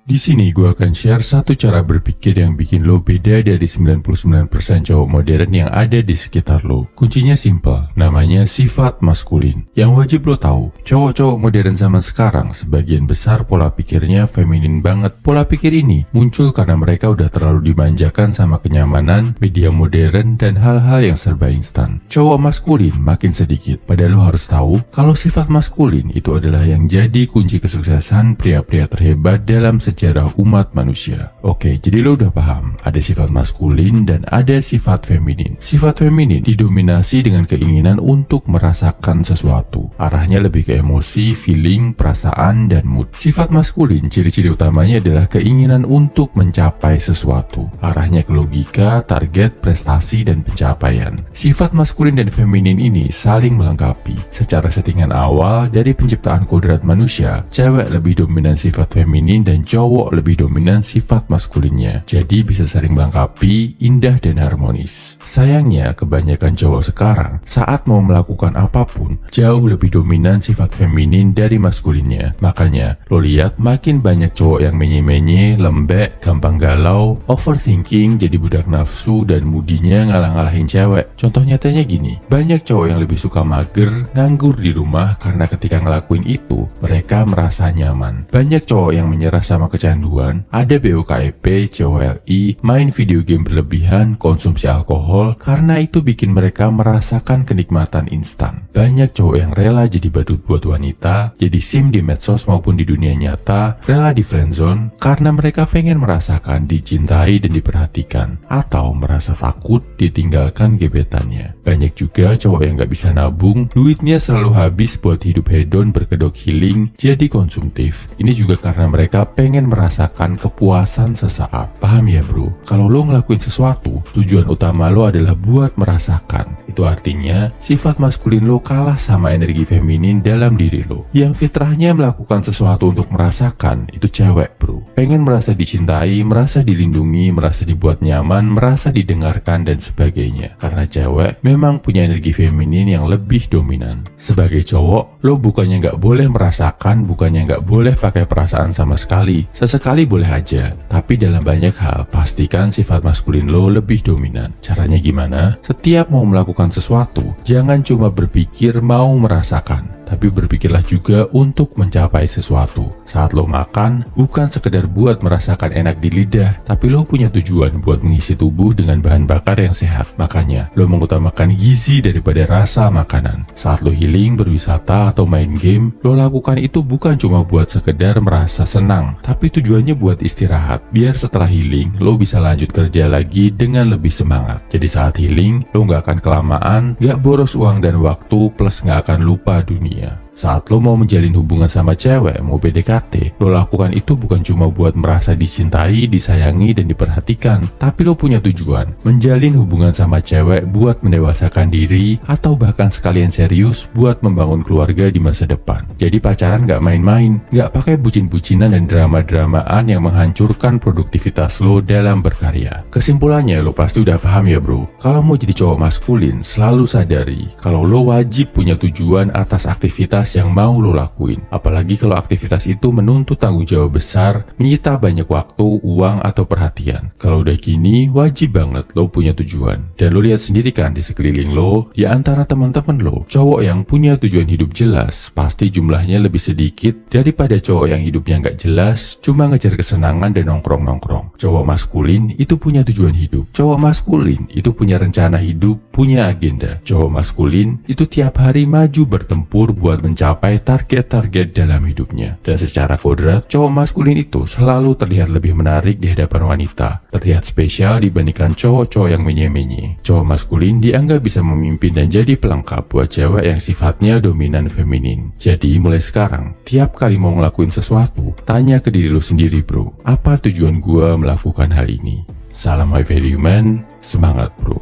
Di sini gue akan share satu cara berpikir yang bikin lo beda dari 99% cowok modern yang ada di sekitar lo. Kuncinya simple, namanya sifat maskulin. Yang wajib lo tahu, cowok-cowok modern zaman sekarang sebagian besar pola pikirnya feminin banget. Pola pikir ini muncul karena mereka udah terlalu dimanjakan sama kenyamanan, media modern, dan hal-hal yang serba instan. Cowok maskulin makin sedikit, padahal lo harus tahu kalau sifat maskulin itu adalah yang jadi kunci kesuksesan pria-pria terhebat dalam sejarah umat manusia. Oke, jadi lo udah paham, ada sifat maskulin dan ada sifat feminin. Sifat feminin didominasi dengan keinginan untuk merasakan sesuatu. Arahnya lebih ke emosi, feeling, perasaan, dan mood. Sifat maskulin, ciri-ciri utamanya adalah keinginan untuk mencapai sesuatu. Arahnya ke logika, target, prestasi, dan pencapaian. Sifat maskulin dan feminin ini saling melengkapi. Secara settingan awal, dari penciptaan kodrat manusia, cewek lebih dominan sifat feminin dan cowok lebih dominan sifat maskulinnya. Jadi bisa saling melengkapi, indah dan harmonis. Sayangnya, kebanyakan cowok sekarang saat mau melakukan apapun jauh lebih dominan sifat feminin dari maskulinnya. Makanya, lo lihat makin banyak cowok yang menye-menye, lembek, gampang galau, overthinking, jadi budak nafsu, dan mudinya ngalah-ngalahin cewek. Contoh nyatanya gini, banyak cowok yang lebih suka mager, nganggur di rumah karena ketika ngelakuin itu, mereka merasa nyaman. Banyak cowok yang menyerah sama kecanduan, ada BOKEP, COLI, main video game berlebihan, konsumsi alkohol, karena itu bikin mereka merasakan kenikmatan instan. Banyak cowok yang rela jadi badut buat wanita, jadi sim di medsos maupun di dunia nyata, rela di friendzone, karena mereka pengen merasakan dicintai dan diperhatikan, atau merasa takut ditinggalkan gebetannya. Banyak juga cowok yang gak bisa nabung, duitnya selalu habis buat hidup hedon berkedok healing, jadi konsumtif. Ini juga karena mereka pengen merasakan kepuasan sesaat. Paham ya bro? Kalau lo ngelakuin sesuatu, tujuan utama lo adalah buat merasakan. Itu artinya sifat maskulin lo kalah sama energi feminin dalam diri lo. Yang fitrahnya melakukan sesuatu untuk merasakan, itu cewek bro. Pengen merasa dicintai, merasa dilindungi, merasa dibuat nyaman, merasa didengarkan dan sebagainya. Karena cewek memang punya energi feminin yang lebih dominan. Sebagai cowok, lo bukannya gak boleh merasakan, bukannya gak boleh pakai perasaan sama sekali. Sesekali boleh aja, tapi dalam banyak hal pastikan sifat maskulin lo lebih dominan. Caranya gimana? Setiap mau melakukan sesuatu, jangan cuma berpikir mau merasakan, tapi berpikirlah juga untuk mencapai sesuatu. Saat lo makan, bukan sekedar buat merasakan enak di lidah, tapi lo punya tujuan buat mengisi tubuh dengan bahan bakar yang sehat. Makanya, lo mengutamakan gizi daripada rasa makanan. Saat lo healing, berwisata, atau main game, lo lakukan itu bukan cuma buat sekedar merasa senang, tapi tujuannya buat istirahat. Biar setelah healing, lo bisa lanjut kerja lagi dengan lebih semangat. Jadi saat healing, lo gak akan kelamaan, gak boros uang dan waktu, plus gak akan lupa dunia. Saat lo mau menjalin hubungan sama cewek, mau PDKT, lo lakukan itu bukan cuma buat merasa dicintai, disayangi, dan diperhatikan, tapi lo punya tujuan, menjalin hubungan sama cewek buat mendewasakan diri, atau bahkan sekalian serius buat membangun keluarga di masa depan. Jadi pacaran gak main-main, gak pakai bucin-bucinan dan drama-dramaan yang menghancurkan produktivitas lo dalam berkarya. Kesimpulannya, lo pasti udah paham ya bro, kalau mau jadi cowok maskulin, selalu sadari kalau lo wajib punya tujuan atas aktivitas yang mau lo lakuin. Apalagi kalau aktivitas itu menuntut tanggung jawab besar, menyita banyak waktu, uang, atau perhatian. Kalau udah gini, wajib banget lo punya tujuan. Dan lo lihat sendiri kan di sekeliling lo, di antara teman-teman lo, cowok yang punya tujuan hidup jelas, pasti jumlahnya lebih sedikit daripada cowok yang hidupnya nggak jelas, cuma ngejar kesenangan dan nongkrong-nongkrong. Cowok maskulin itu punya tujuan hidup. Cowok maskulin itu punya rencana hidup, punya agenda. Cowok maskulin itu tiap hari maju bertempur buat mencapai target-target dalam hidupnya. Dan secara kodrat, cowok maskulin itu selalu terlihat lebih menarik di hadapan wanita, terlihat spesial dibandingkan cowok-cowok yang menye-menye. Cowok maskulin dianggap bisa memimpin dan jadi pelengkap buat cewek yang sifatnya dominan feminin. Jadi mulai sekarang, tiap kali mau ngelakuin sesuatu, tanya ke diri lu sendiri bro, apa tujuan gua melakukan hal ini? Salam high value man, semangat bro.